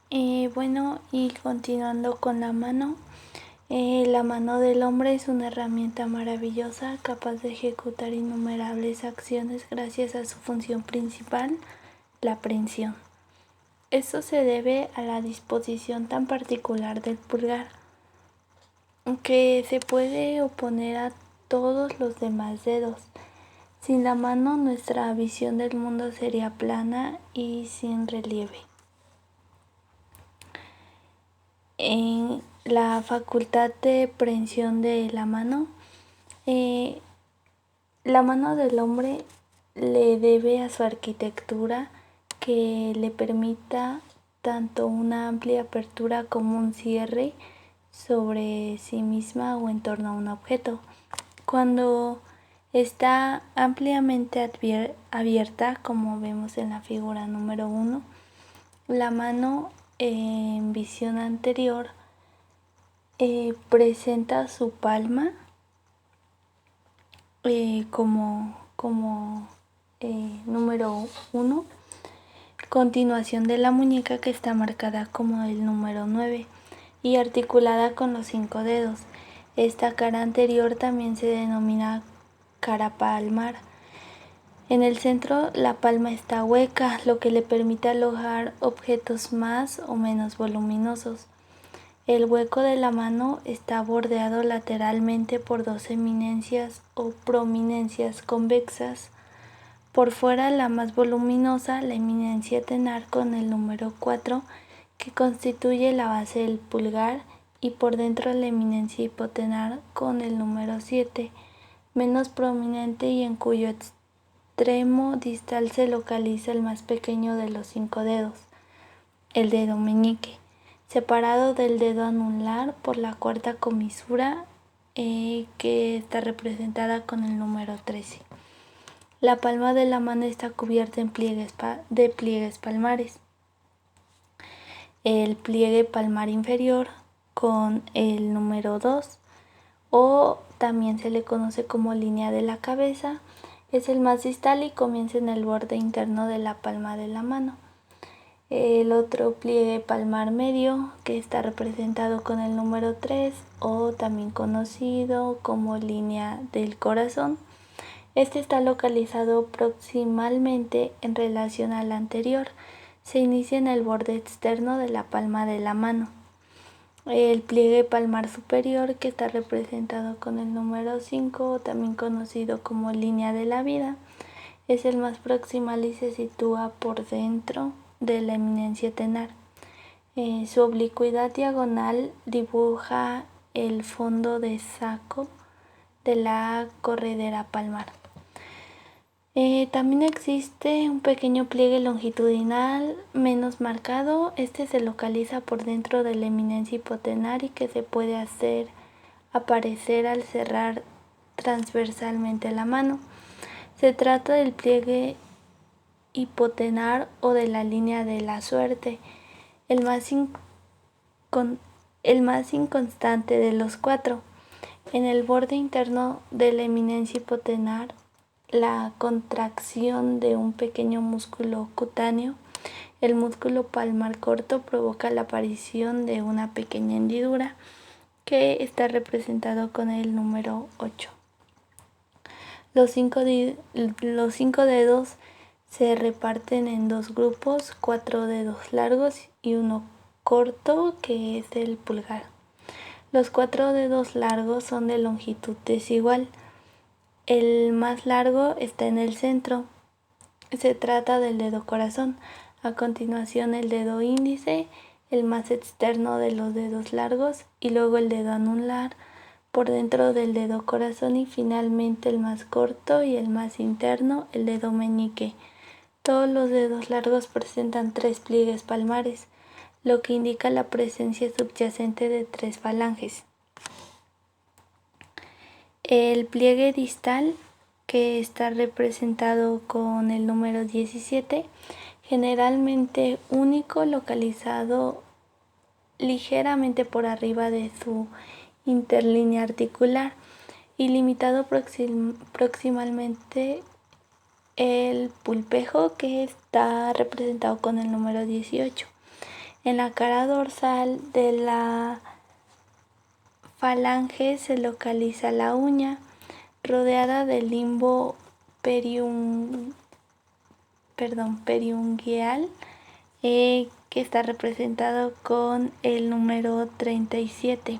Y continuando con la mano del hombre es una herramienta maravillosa capaz de ejecutar innumerables acciones gracias a su función principal, la aprehensión. Esto se debe a la disposición tan particular del pulgar, que se puede oponer a todos los demás dedos. Sin la mano, nuestra visión del mundo sería plana y sin relieve. En la facultad de aprehensión de la mano del hombre le debe a su arquitectura que le permita tanto una amplia apertura como un cierre sobre sí misma o en torno a un objeto. Cuando está ampliamente abierta, como vemos en la figura número 1, la mano en visión anterior presenta su palma como número 1, continuación de la muñeca, que está marcada como el número 9 y articulada con los 5 dedos. Esta cara anterior también se denomina cara palmar. En el centro la palma está hueca, lo que le permite alojar objetos más o menos voluminosos. El hueco de la mano está bordeado lateralmente por dos eminencias o prominencias convexas. Por fuera, la más voluminosa, la eminencia tenar con el número 4, que constituye la base del pulgar, y por dentro la eminencia hipotenar con el número 7, menos prominente y en cuyo extremo distal se localiza el más pequeño de los 5 dedos, el dedo meñique, separado del dedo anular por la cuarta comisura, que está representada con el número 13. La palma de la mano está cubierta de pliegues palmares. El pliegue palmar inferior con el número 2, o también se le conoce como línea de la cabeza, es el más distal y comienza en el borde interno de la palma de la mano. El otro pliegue palmar medio, que está representado con el número 3, o también conocido como línea del corazón. Este está localizado proximalmente en relación al anterior. Se inicia en el borde externo de la palma de la mano. El pliegue palmar superior, que está representado con el número 5, también conocido como línea de la vida, es el más proximal y se sitúa por dentro de la eminencia tenar. Su oblicuidad diagonal dibuja el fondo de saco de la corredera palmar. También existe un pequeño pliegue longitudinal menos marcado. Este se localiza por dentro de la eminencia hipotenar y que se puede hacer aparecer al cerrar transversalmente la mano. Se trata del pliegue hipotenar o de la línea de la suerte, el más inconstante de los 4. En el borde interno de la eminencia hipotenar, la contracción de un pequeño músculo cutáneo, el músculo palmar corto, provoca la aparición de una pequeña hendidura, que está representado con el número 8. Los 5 dedos se reparten en 2 grupos, 4 dedos largos y uno corto, que es el pulgar. Los 4 dedos largos son de longitud desigual. El más largo está en el centro. Se trata del dedo corazón. A continuación el dedo índice, el más externo de los dedos largos, y luego el dedo anular por dentro del dedo corazón, y finalmente el más corto y el más interno, el dedo meñique. Todos los dedos largos presentan 3 pliegues palmares, lo que indica la presencia subyacente de 3 falanges. El pliegue distal, que está representado con el número 17, generalmente único, localizado ligeramente por arriba de su interlínea articular, y limitado proximalmente el pulpejo, que está representado con el número 18. En la cara dorsal de la falange se localiza la uña, rodeada del limbo periungual, que está representado con el número 37.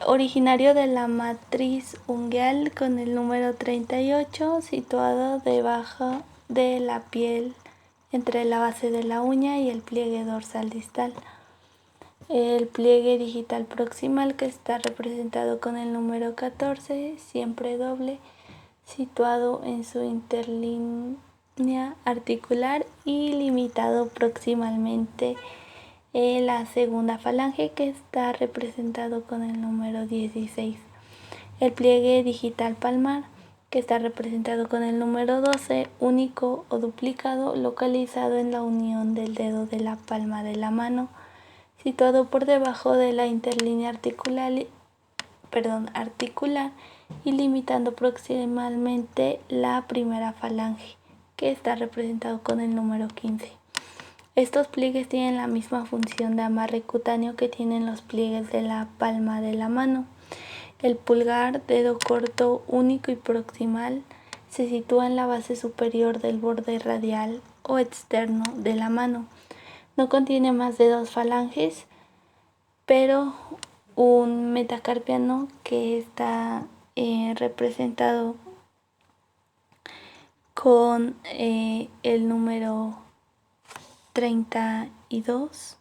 Originario de la matriz ungueal con el número 38, situado debajo de la piel entre la base de la uña y el pliegue dorsal distal. El pliegue digital proximal, que está representado con el número 14, siempre doble, situado en su interlínea articular y limitado proximalmente la segunda falange, que está representado con el número 16. El pliegue digital palmar, que está representado con el número 12, único o duplicado, localizado en la unión del dedo de la palma de la mano, situado por debajo de la interlínea articular y limitando proximalmente la primera falange, que está representado con el número 15. Estos pliegues tienen la misma función de amarre cutáneo que tienen los pliegues de la palma de la mano. El pulgar, dedo corto, único y proximal, se sitúa en la base superior del borde radial o externo de la mano. No contiene más de 2 falanges, pero un metacarpiano, que está representado con el número 32,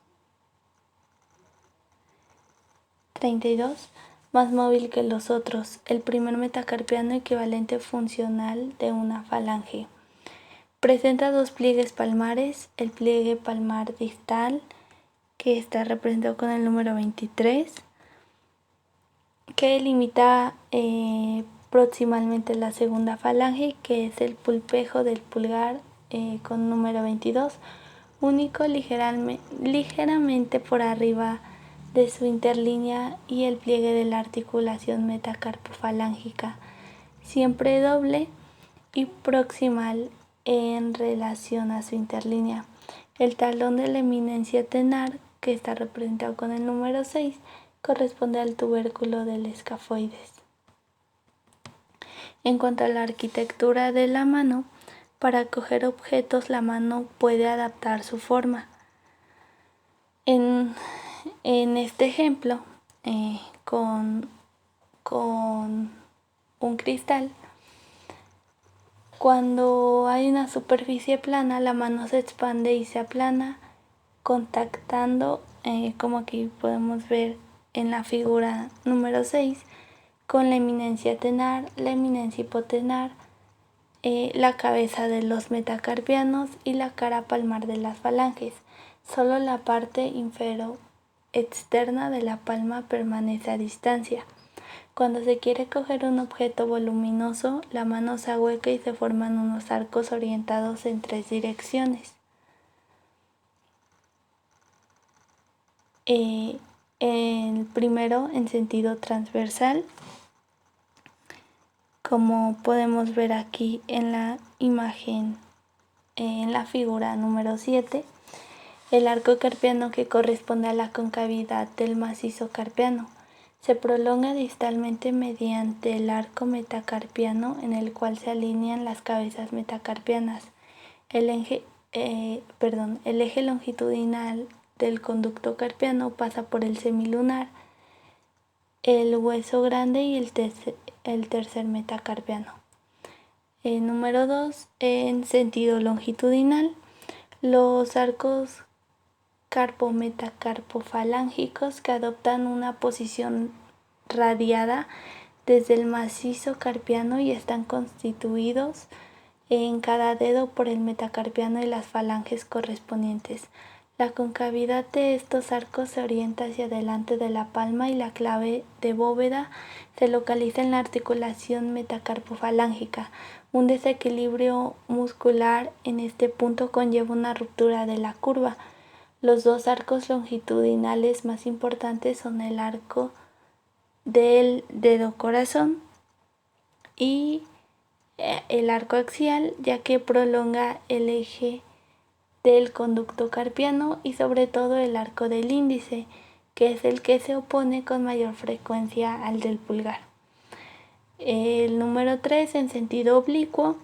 más móvil que los otros, el primer metacarpiano equivalente funcional de una falange. Presenta 2 pliegues palmares, el pliegue palmar distal, que está representado con el número 23, que limita proximalmente la segunda falange, que es el pulpejo del pulgar con número 22, único ligeramente por arriba de su interlínea, y el pliegue de la articulación metacarpofalángica, siempre doble y proximal en relación a su interlínea. El talón de la eminencia tenar, que está representado con el número 6, corresponde al tubérculo del escafoides. En cuanto a la arquitectura de la mano, para coger objetos la mano puede adaptar su forma. En este ejemplo, con un cristal, cuando hay una superficie plana, la mano se expande y se aplana, contactando, como aquí podemos ver en la figura número 6, con la eminencia tenar, la eminencia hipotenar, la cabeza de los metacarpianos y la cara palmar de las falanges. Solo la parte inferior externa de la palma permanece a distancia. Cuando se quiere coger un objeto voluminoso, la mano se ahueca y se forman unos arcos orientados en 3 direcciones. El primero en sentido transversal, como podemos ver aquí en la imagen, en la figura número 7, el arco carpiano, que corresponde a la concavidad del macizo carpiano, se prolonga distalmente mediante el arco metacarpiano, en el cual se alinean las cabezas metacarpianas. El eje longitudinal del conducto carpiano pasa por el semilunar, el hueso grande y el tercer metacarpiano. Número 2. En sentido longitudinal, los arcos carpometacarpofalángicos, que adoptan una posición radiada desde el macizo carpiano y están constituidos en cada dedo por el metacarpiano y las falanges correspondientes. La concavidad de estos arcos se orienta hacia delante de la palma, y la clave de bóveda se localiza en la articulación metacarpofalángica. Un desequilibrio muscular en este punto conlleva una ruptura de la curva. Los 2 arcos longitudinales más importantes son el arco del dedo corazón y el arco axial, ya que prolonga el eje del conducto carpiano y sobre todo el arco del índice, que es el que se opone con mayor frecuencia al del pulgar. El número 3, en sentido oblicuo,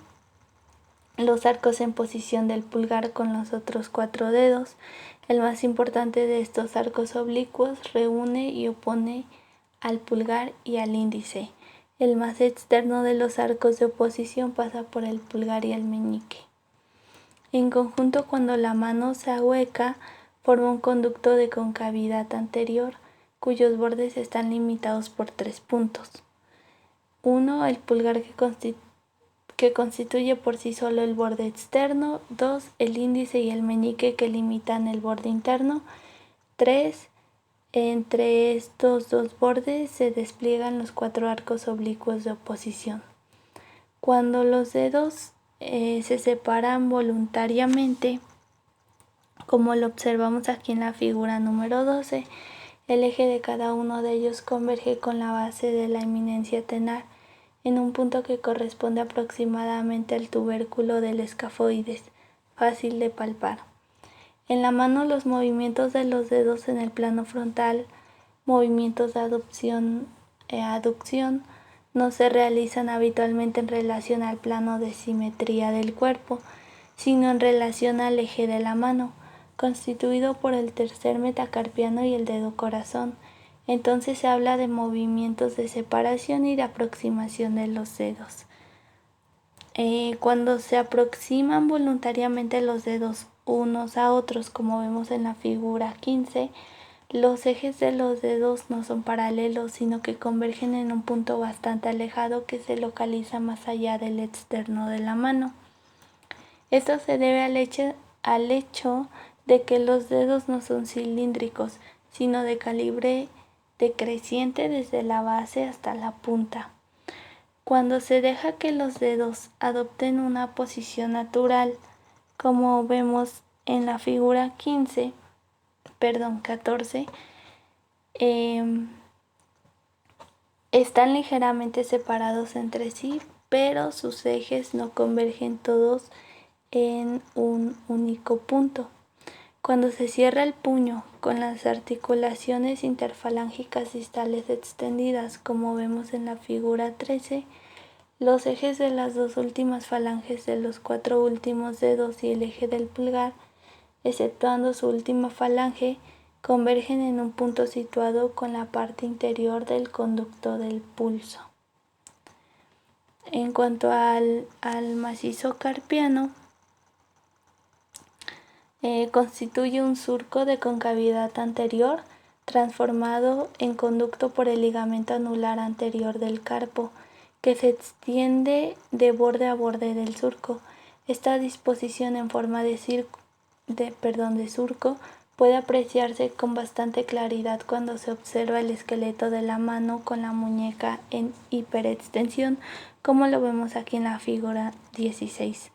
los arcos en posición del pulgar con los otros 4 dedos. El más importante de estos arcos oblicuos reúne y opone al pulgar y al índice. El más externo de los arcos de oposición pasa por el pulgar y el meñique. En conjunto, cuando la mano se ahueca, forma un conducto de concavidad anterior, cuyos bordes están limitados por 3 puntos. 1. El pulgar que constituye por sí solo el borde externo. 2. El índice y el meñique que limitan el borde interno. 3. Entre estos dos bordes se despliegan los 4 arcos oblicuos de oposición. Cuando los dedos se separan voluntariamente, como lo observamos aquí en la figura número 12, el eje de cada uno de ellos converge con la base de la eminencia tenar en un punto que corresponde aproximadamente al tubérculo del escafoides, fácil de palpar. En la mano, los movimientos de los dedos en el plano frontal, movimientos de aducción, no se realizan habitualmente en relación al plano de simetría del cuerpo, sino en relación al eje de la mano, constituido por el tercer metacarpiano y el dedo corazón. Entonces se habla de movimientos de separación y de aproximación de los dedos. Cuando se aproximan voluntariamente los dedos unos a otros, como vemos en la figura 15, los ejes de los dedos no son paralelos, sino que convergen en un punto bastante alejado que se localiza más allá del externo de la mano. Esto se debe al hecho de que los dedos no son cilíndricos, sino de calibre decreciente desde la base hasta la punta. Cuando se deja que los dedos adopten una posición natural, como vemos en la figura 14, están ligeramente separados entre sí, pero sus ejes no convergen todos en un único punto. Cuando se cierra el puño con las articulaciones interfalángicas distales extendidas, como vemos en la figura 13, los ejes de las dos últimas falanges de los 4 últimos dedos y el eje del pulgar, exceptuando su última falange, convergen en un punto situado con la parte interior del conducto del pulso. En cuanto al macizo carpiano, constituye un surco de concavidad anterior transformado en conducto por el ligamento anular anterior del carpo, que se extiende de borde a borde del surco. Esta disposición en forma de surco puede apreciarse con bastante claridad cuando se observa el esqueleto de la mano con la muñeca en hiperextensión, como lo vemos aquí en la figura 16.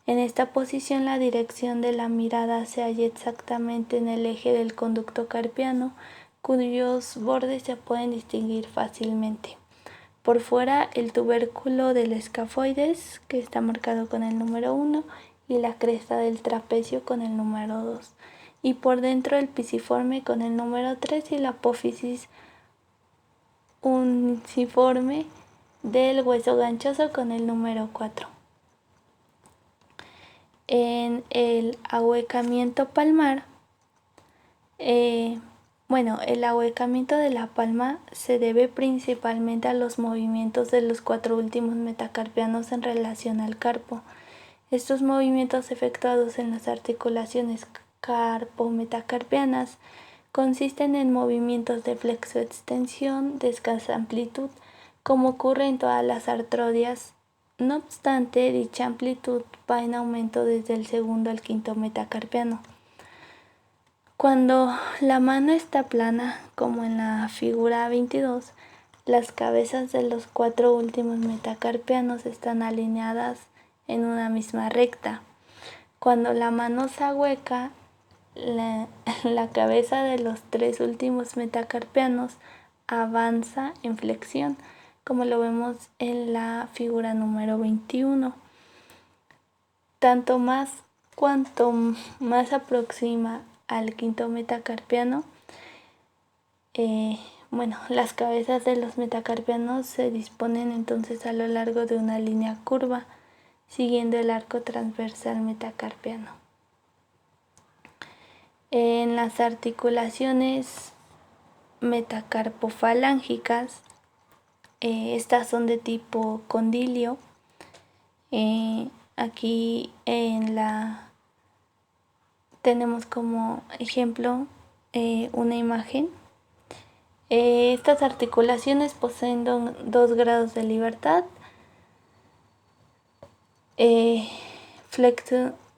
En esta posición, la dirección de la mirada se halla exactamente en el eje del conducto carpiano, cuyos bordes se pueden distinguir fácilmente. Por fuera, el tubérculo del escafoides, que está marcado con el número 1, y la cresta del trapecio con el número 2. Y por dentro, el pisiforme con el número 3 y la apófisis unciforme del hueso ganchoso con el número 4. En el ahuecamiento palmar, el ahuecamiento de la palma se debe principalmente a los movimientos de los 4 últimos metacarpianos en relación al carpo. Estos movimientos efectuados en las articulaciones carpo-metacarpianas consisten en movimientos de flexoextensión de escasa amplitud, como ocurre en todas las artrodias. No obstante, dicha amplitud va en aumento desde el segundo al quinto metacarpiano. Cuando la mano está plana, como en la figura 22, las cabezas de los 4 últimos metacarpianos están alineadas en una misma recta. Cuando la mano se ahueca, la cabeza de los 3 últimos metacarpianos avanza en flexión, como lo vemos en la figura número 21. Tanto más cuanto más aproxima al quinto metacarpiano, las cabezas de los metacarpianos se disponen entonces a lo largo de una línea curva, siguiendo el arco transversal metacarpiano. En las articulaciones metacarpofalángicas, estas son de tipo condilio. Aquí tenemos como ejemplo una imagen. Estas articulaciones poseen dos grados de libertad.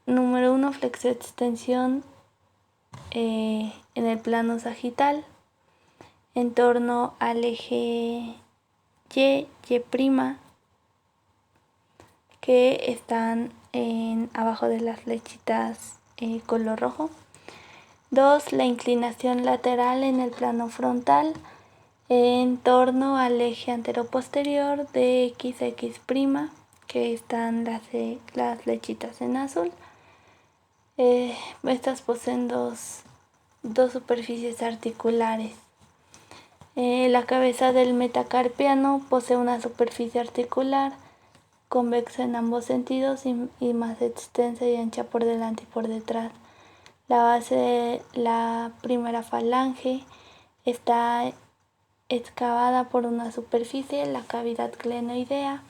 Número 1, flexo-extensión en el plano sagital en torno al eje Y, Y', que están abajo de las flechitas color rojo. 2, la inclinación lateral en el plano frontal en torno al eje anteroposterior de X, X', que están las flechitas en azul. Estas poseen dos superficies articulares. La cabeza del metacarpiano posee una superficie articular convexa en ambos sentidos y más extensa y ancha por delante y por detrás. La base de la primera falange está excavada por una superficie, la cavidad glenoidea,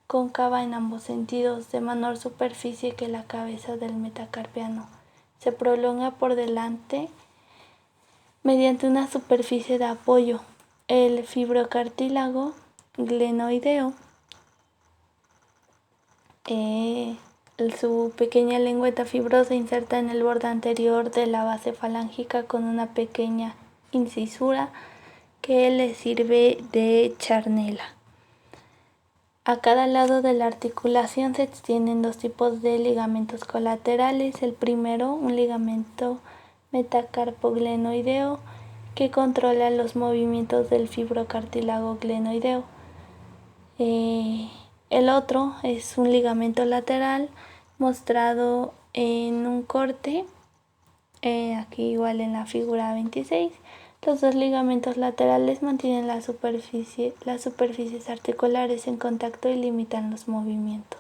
cóncava en ambos sentidos, de menor superficie que la cabeza del metacarpiano. Se prolonga por delante mediante una superficie de apoyo, el fibrocartílago glenoideo. Su pequeña lengüeta fibrosa inserta en el borde anterior de la base falángica con una pequeña incisura que le sirve de charnela. A cada lado de la articulación se extienden dos tipos de ligamentos colaterales. El primero, un ligamento metacarpoglenoideo, que controla los movimientos del fibrocartílago glenoideo. El otro es un ligamento lateral mostrado en un corte, aquí igual en la figura 26. Los dos ligamentos laterales mantienen las superficies articulares en contacto y limitan los movimientos.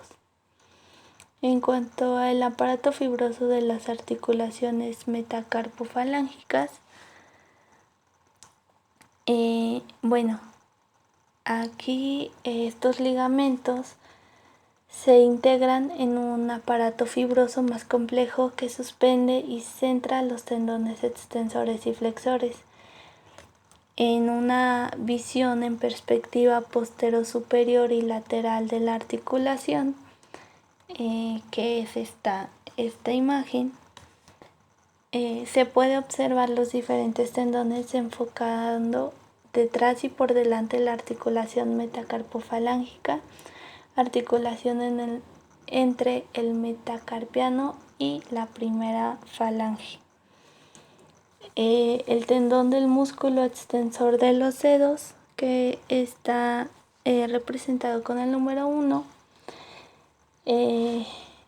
En cuanto al aparato fibroso de las articulaciones metacarpofalángicas, aquí estos ligamentos se integran en un aparato fibroso más complejo que suspende y centra los tendones extensores y flexores. En una visión en perspectiva posterior-superior y lateral de la articulación, que es esta imagen, se puede observar los diferentes tendones enfocando detrás y por delante la articulación metacarpofalángica, articulación entre el metacarpiano y la primera falange. El tendón del músculo extensor de los dedos, que está representado con el número 1, en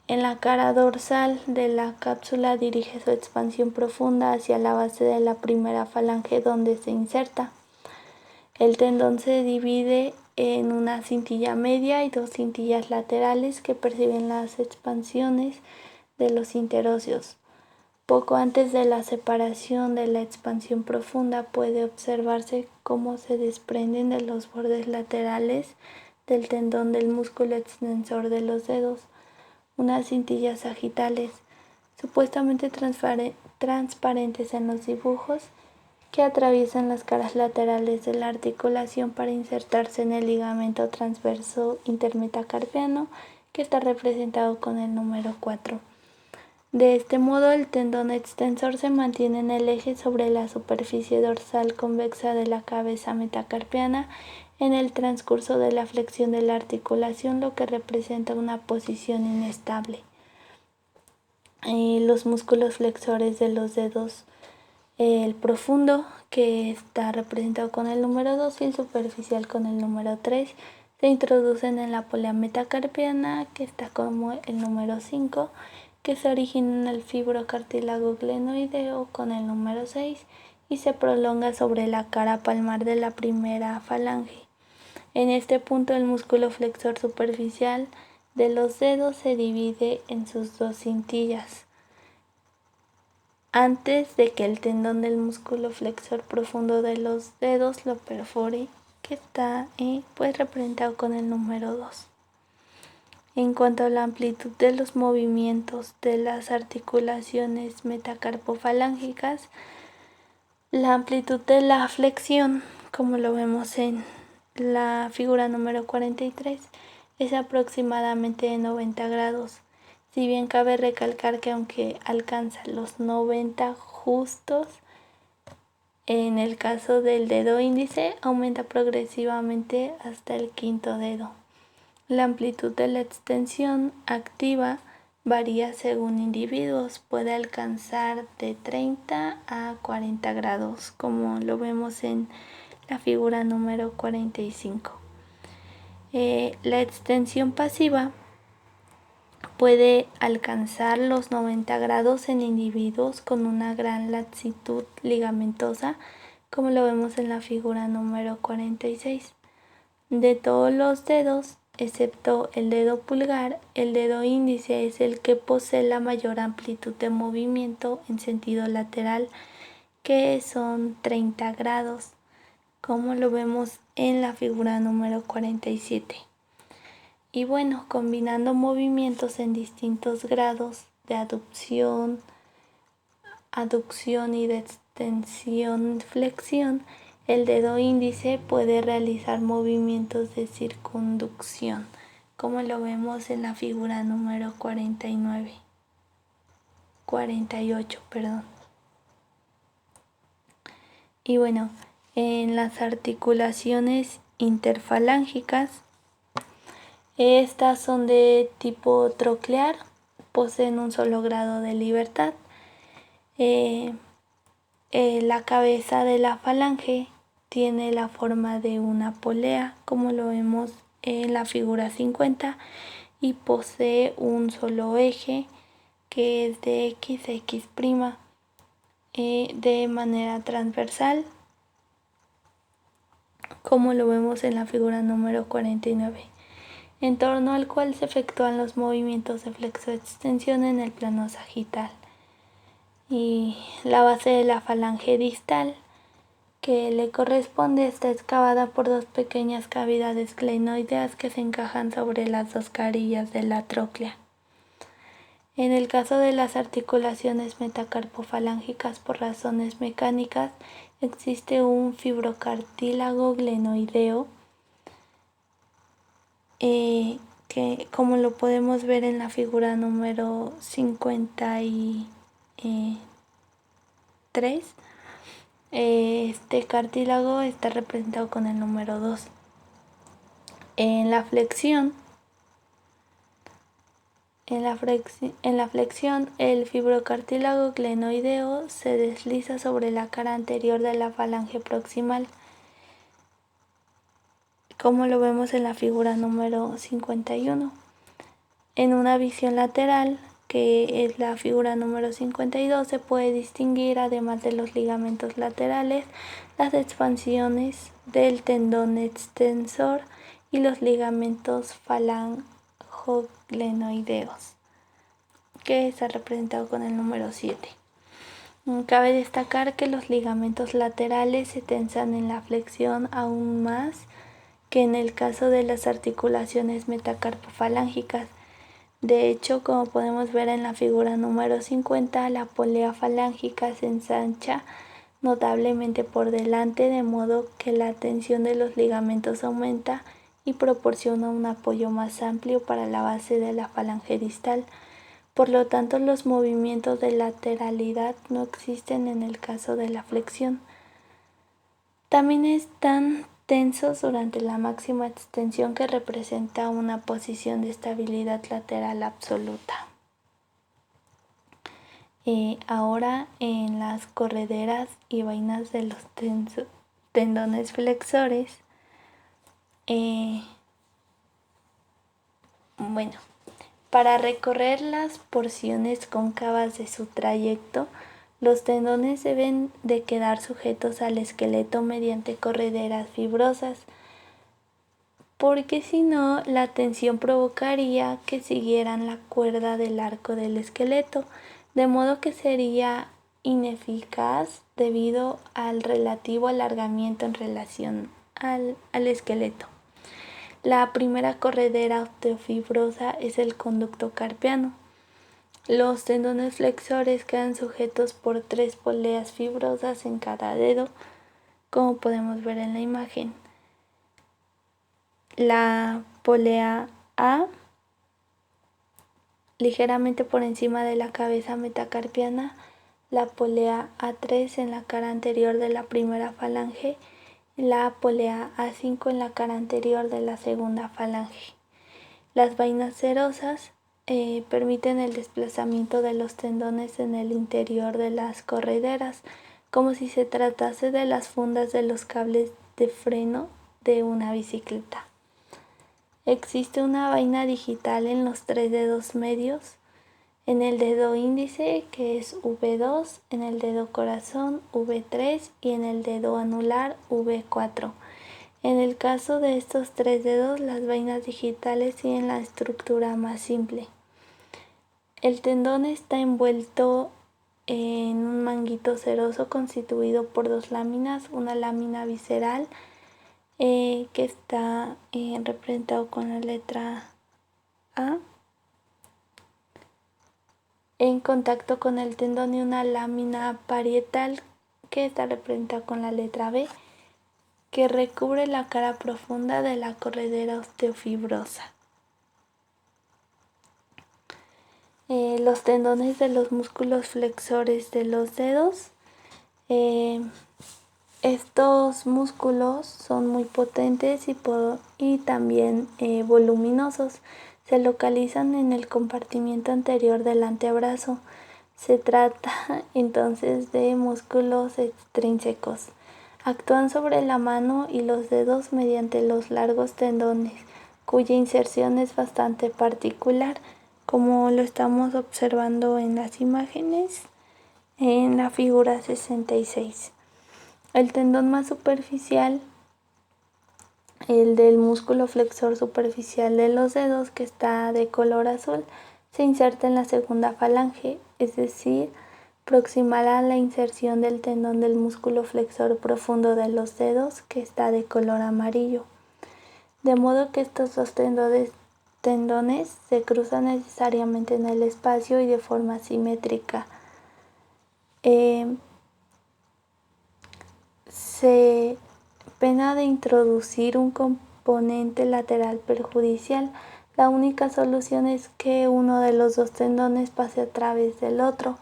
la cara dorsal de la cápsula dirige su expansión profunda hacia la base de la primera falange donde se inserta. El tendón se divide en una cintilla media y dos cintillas laterales que perciben las expansiones de los interóseos. Poco antes de la separación de la expansión profunda puede observarse cómo se desprenden de los bordes laterales del tendón del músculo extensor de los dedos unas cintillas sagitales, supuestamente transparentes en los dibujos, que atraviesan las caras laterales de la articulación para insertarse en el ligamento transverso intermetacarpiano, que está representado con el número 4. De este modo, el tendón extensor se mantiene en el eje sobre la superficie dorsal convexa de la cabeza metacarpiana en el transcurso de la flexión de la articulación, lo que representa una posición inestable. Los músculos flexores de los dedos, el profundo, que está representado con el número 2, y el superficial con el número 3, se introducen en la polea metacarpiana, que está como el número 5, que se origina en el fibrocartílago glenoideo con el número 6 y se prolonga sobre la cara palmar de la primera falange. En este punto el músculo flexor superficial de los dedos se divide en sus dos cintillas antes de que el tendón del músculo flexor profundo de los dedos lo perfore, que está pues representado con el número 2. En cuanto a la amplitud de los movimientos de las articulaciones metacarpofalángicas, la amplitud de la flexión, como lo vemos en la figura número 43, es aproximadamente de 90 grados. Si bien cabe recalcar que aunque alcanza los 90 justos, en el caso del dedo índice aumenta progresivamente hasta el quinto dedo. La amplitud de la extensión activa varía según individuos, puede alcanzar de 30 a 40 grados, como lo vemos en la figura número 45. La extensión pasiva puede alcanzar los 90 grados en individuos con una gran laxitud ligamentosa, como lo vemos en la figura número 46. De todos los dedos, excepto el dedo pulgar, el dedo índice es el que posee la mayor amplitud de movimiento en sentido lateral, que son 30 grados, como lo vemos en la figura número 47. Y bueno, combinando movimientos en distintos grados de aducción y de extensión, flexión, el dedo índice puede realizar movimientos de circunducción, como lo vemos en la figura número 48. Y bueno, en las articulaciones interfalángicas, estas son de tipo troclear, poseen un solo grado de libertad. La cabeza de la falange tiene la forma de una polea, como lo vemos en la figura 50, y posee un solo eje que es de X a X', de manera transversal, como lo vemos en la figura número 49, en torno al cual se efectúan los movimientos de flexo-extensión en el plano sagital. Y la base de la falange distal que le corresponde está excavada por dos pequeñas cavidades glenoideas que se encajan sobre las dos carillas de la tróclea. En el caso de las articulaciones metacarpofalángicas por razones mecánicas, existe un fibrocartílago glenoideo que, como lo podemos ver en la figura número 53, este cartílago está representado con el número 2. En la flexión, el fibrocartílago glenoideo se desliza sobre la cara anterior de la falange proximal, como lo vemos en la figura número 51. En una visión lateral, que es la figura número 52, se puede distinguir, además de los ligamentos laterales, las expansiones del tendón extensor y los ligamentos falangoglenoideos, que está representado con el número 7. Cabe destacar que los ligamentos laterales se tensan en la flexión aún más que en el caso de las articulaciones metacarpofalángicas. De hecho, como podemos ver en la figura número 50, la polea falángica se ensancha notablemente por delante, de modo que la tensión de los ligamentos aumenta y proporciona un apoyo más amplio para la base de la falange distal. Por lo tanto, los movimientos de lateralidad no existen en el caso de la flexión. También están tensos durante la máxima extensión, que representa una posición de estabilidad lateral absoluta. Ahora en las correderas y vainas de los tendones flexores, Para recorrer las porciones cóncavas de su trayecto, los tendones deben de quedar sujetos al esqueleto mediante correderas fibrosas, porque si no, la tensión provocaría que siguieran la cuerda del arco del esqueleto, de modo que sería ineficaz debido al relativo alargamiento en relación al esqueleto. La primera corredera osteofibrosa es el conducto carpiano. Los tendones flexores quedan sujetos por 3 poleas fibrosas en cada dedo, como podemos ver en la imagen. La polea A, ligeramente por encima de la cabeza metacarpiana, la polea A3 en la cara anterior de la primera falange, la polea A5 en la cara anterior de la segunda falange. Las vainas cerosas permiten el desplazamiento de los tendones en el interior de las correderas, como si se tratase de las fundas de los cables de freno de una bicicleta. Existe una vaina digital en los 3 dedos medios, en el dedo índice, que es V2, en el dedo corazón V3 y en el dedo anular V4. En el caso de estos 3 dedos, las vainas digitales tienen la estructura más simple. El tendón está envuelto en un manguito seroso constituido por 2 láminas, una lámina visceral que está representado con la letra A, en contacto con el tendón, y una lámina parietal que está representada con la letra B, que recubre la cara profunda de la corredera osteofibrosa. Los tendones de los músculos flexores de los dedos. Estos músculos son muy potentes y también voluminosos. Se localizan en el compartimiento anterior del antebrazo. Se trata entonces de músculos extrínsecos. Actúan sobre la mano y los dedos mediante los largos tendones, cuya inserción es bastante particular, como lo estamos observando en las imágenes en la figura 66. El tendón más superficial, el del músculo flexor superficial de los dedos, que está de color azul, se inserta en la segunda falange, es decir, proximal a la inserción del tendón del músculo flexor profundo de los dedos, que está de color amarillo. De modo que estos dos tendones se cruzan necesariamente en el espacio y de forma simétrica. Se pena de introducir un componente lateral perjudicial. La única solución es que uno de los dos tendones pase a través del otro.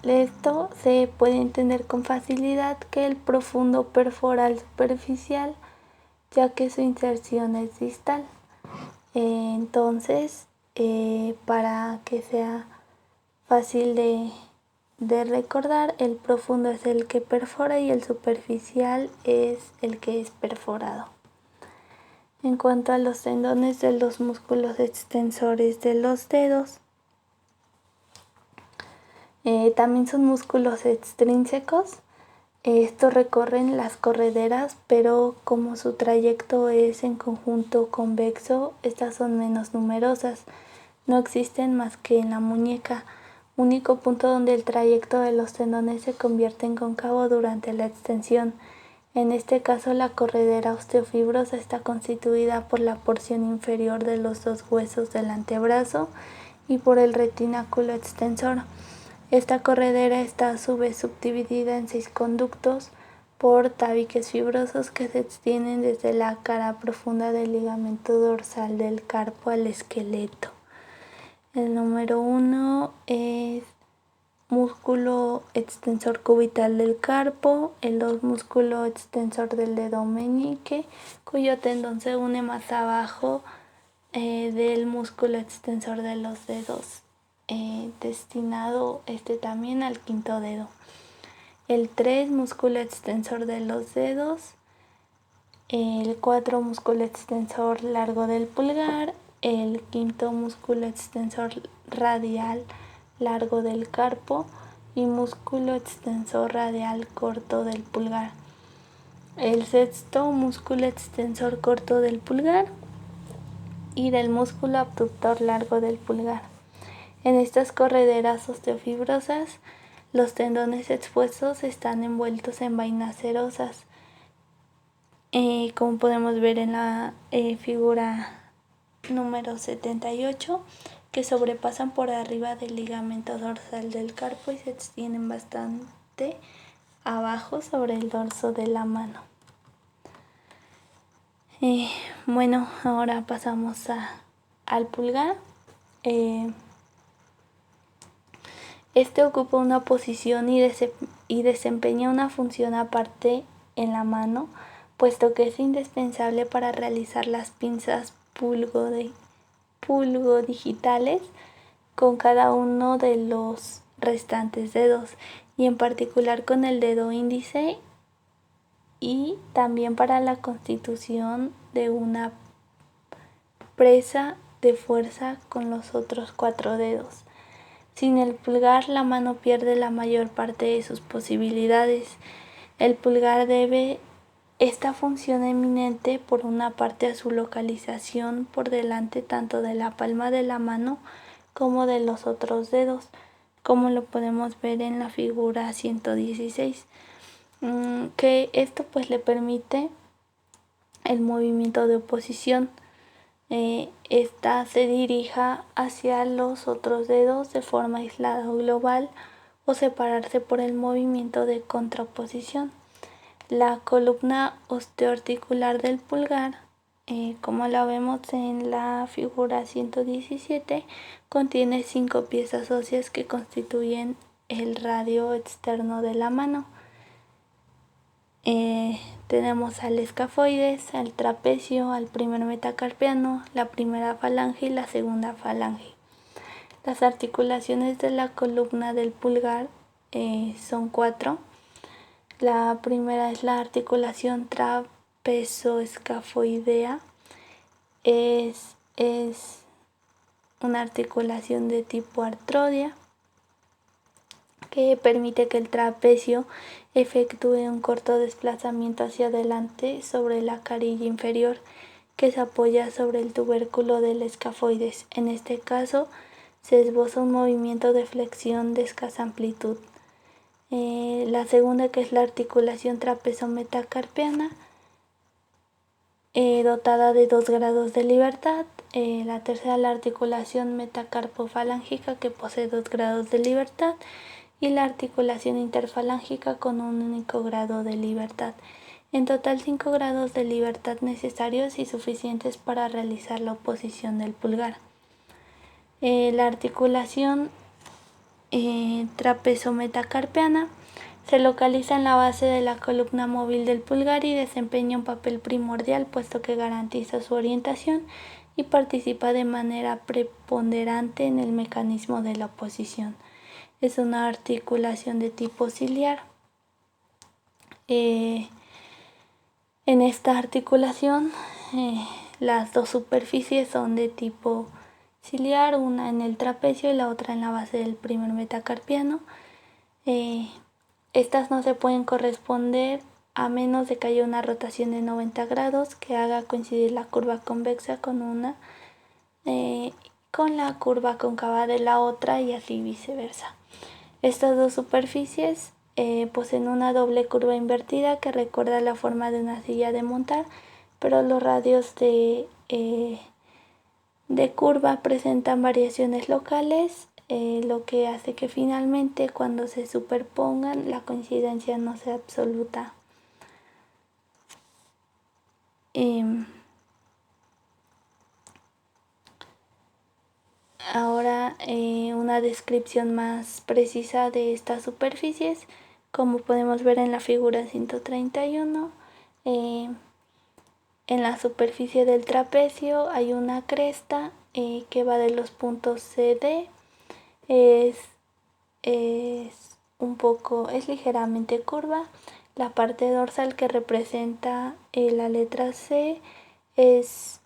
Esto se puede entender con facilidad que el profundo perfora el superficial, ya que su inserción es distal. Entonces, para que sea fácil de recordar, el profundo es el que perfora y el superficial es el que es perforado. En cuanto a los tendones de los músculos extensores de los dedos, también son músculos extrínsecos. Estos recorren las correderas, pero como su trayecto es en conjunto convexo, estas son menos numerosas. No existen más que en la muñeca, único punto donde el trayecto de los tendones se convierte en cóncavo durante la extensión. En este caso, la corredera osteofibrosa está constituida por la porción inferior de los dos huesos del antebrazo y por el retináculo extensor. Esta corredera está a su vez subdividida en 6 conductos por tabiques fibrosos que se extienden desde la cara profunda del ligamento dorsal del carpo al esqueleto. El número 1 es músculo extensor cubital del carpo, el 2 músculo extensor del dedo meñique, cuyo tendón se une más abajo del músculo extensor de los dedos, destinado también al quinto dedo. El 3 músculo extensor de los dedos, el 4 músculo extensor largo del pulgar, el 5 músculo extensor radial largo del carpo y músculo extensor radial corto del pulgar. El 6 músculo extensor corto del pulgar y del músculo abductor largo del pulgar. En estas correderas osteofibrosas, los tendones expuestos están envueltos en vainas cerosas, como podemos ver en la figura número 78, que sobrepasan por arriba del ligamento dorsal del carpo y se extienden bastante abajo sobre el dorso de la mano. Bueno, ahora pasamos al pulgar. Este ocupa una posición y desempeña una función aparte en la mano, puesto que es indispensable para realizar las pinzas pulgodigitales con cada uno de los restantes dedos, y en particular con el dedo índice, y también para la constitución de una presa de fuerza con los otros 4 dedos. Sin el pulgar, la mano pierde la mayor parte de sus posibilidades. El pulgar debe esta función eminente, por una parte, a su localización por delante tanto de la palma de la mano como de los otros dedos, como lo podemos ver en la figura 116, que esto pues le permite el movimiento de oposición. Esta se dirija hacia los otros dedos de forma aislada o global, o separarse por el movimiento de contraposición. La columna osteoarticular del pulgar, como la vemos en la figura 117, contiene 5 piezas óseas que constituyen el radio externo de la mano. Tenemos al escafoides, al trapecio, al primer metacarpiano, la primera falange y la segunda falange. Las articulaciones de la columna del pulgar son 4. La primera es la articulación trapezoescafoidea. Es una articulación de tipo artrodia que permite que el trapecio efectúe un corto desplazamiento hacia adelante sobre la carilla inferior, que se apoya sobre el tubérculo del escafoides. En este caso, se esboza un movimiento de flexión de escasa amplitud. La segunda, que es la articulación trapezometacarpiana, dotada de 2 grados de libertad. La tercera, la articulación metacarpofalángica, que posee 2 grados de libertad, y la articulación interfalángica con un único grado de libertad. En total, 5 grados de libertad necesarios y suficientes para realizar la oposición del pulgar. La articulación trapezometacarpiana se localiza en la base de la columna móvil del pulgar y desempeña un papel primordial, puesto que garantiza su orientación y participa de manera preponderante en el mecanismo de la oposición. Es una articulación de tipo ciliar. En esta articulación, las 2 superficies son de tipo ciliar, una en el trapecio y la otra en la base del primer metacarpiano. Estas no se pueden corresponder a menos de que haya una rotación de 90 grados que haga coincidir la curva convexa con la curva cóncava de la otra, y así viceversa. Estas 2 superficies poseen una doble curva invertida que recuerda la forma de una silla de montar, pero los radios de curva presentan variaciones locales, lo que hace que finalmente, cuando se superpongan, la coincidencia no sea absoluta. Ahora una descripción más precisa de estas superficies, como podemos ver en la figura 131. En la superficie del trapecio hay una cresta que va de los puntos CD. Es ligeramente curva. La parte dorsal que representa la letra C es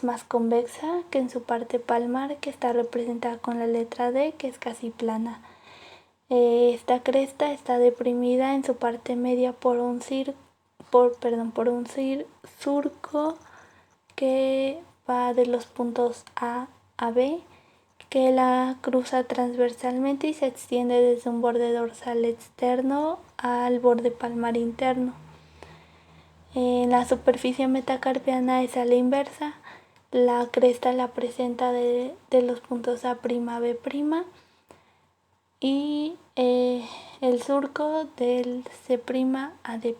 más convexa que en su parte palmar, que está representada con la letra D, que es casi plana. Esta cresta está deprimida en su parte media por un surco que va de los puntos A a B, que la cruza transversalmente y se extiende desde un borde dorsal externo al borde palmar interno. En la superficie metacarpiana es a la inversa. La cresta la presenta de los puntos A', B' y el surco del C' a D'.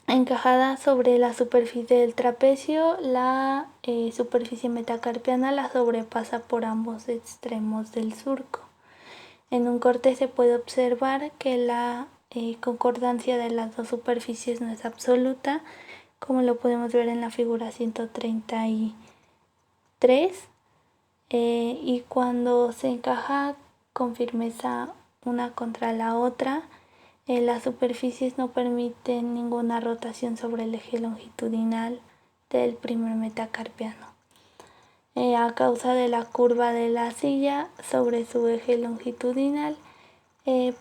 Encajada sobre la superficie del trapecio, la superficie metacarpiana la sobrepasa por ambos extremos del surco. En un corte se puede observar que la concordancia de las dos superficies no es absoluta, como lo podemos ver en la figura 133, y cuando se encaja con firmeza una contra la otra, las superficies no permiten ninguna rotación sobre el eje longitudinal del primer metacarpiano. A causa de la curva de la silla sobre su eje longitudinal,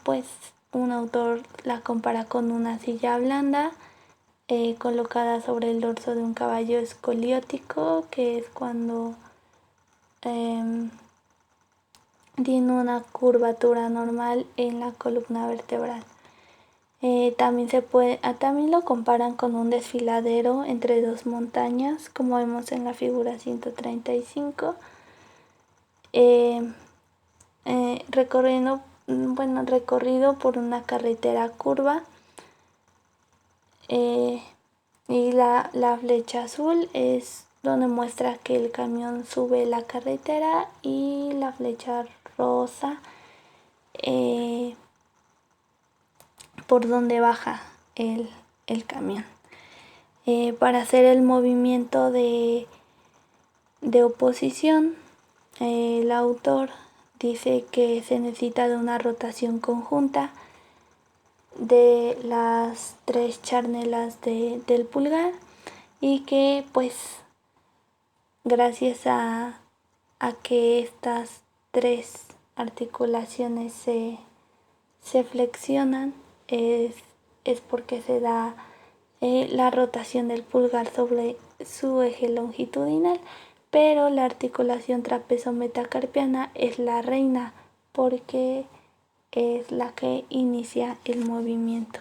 pues un autor la compara con una silla blanda colocada sobre el dorso de un caballo escoliótico, que es cuando tiene una curvatura normal en la columna vertebral. También lo comparan con un desfiladero entre dos montañas, como vemos en la figura 135, recorrido por una carretera curva, y la flecha azul es donde muestra que el camión sube la carretera, y la flecha rosa por donde baja el camión. Para hacer el movimiento de oposición, el autor dice que se necesita de una rotación conjunta de las 3 charnelas del pulgar, y que pues gracias a que estas 3 articulaciones se flexionan, es porque se da la rotación del pulgar sobre su eje longitudinal, pero la articulación trapezo-metacarpiana es la reina porque es la que inicia el movimiento.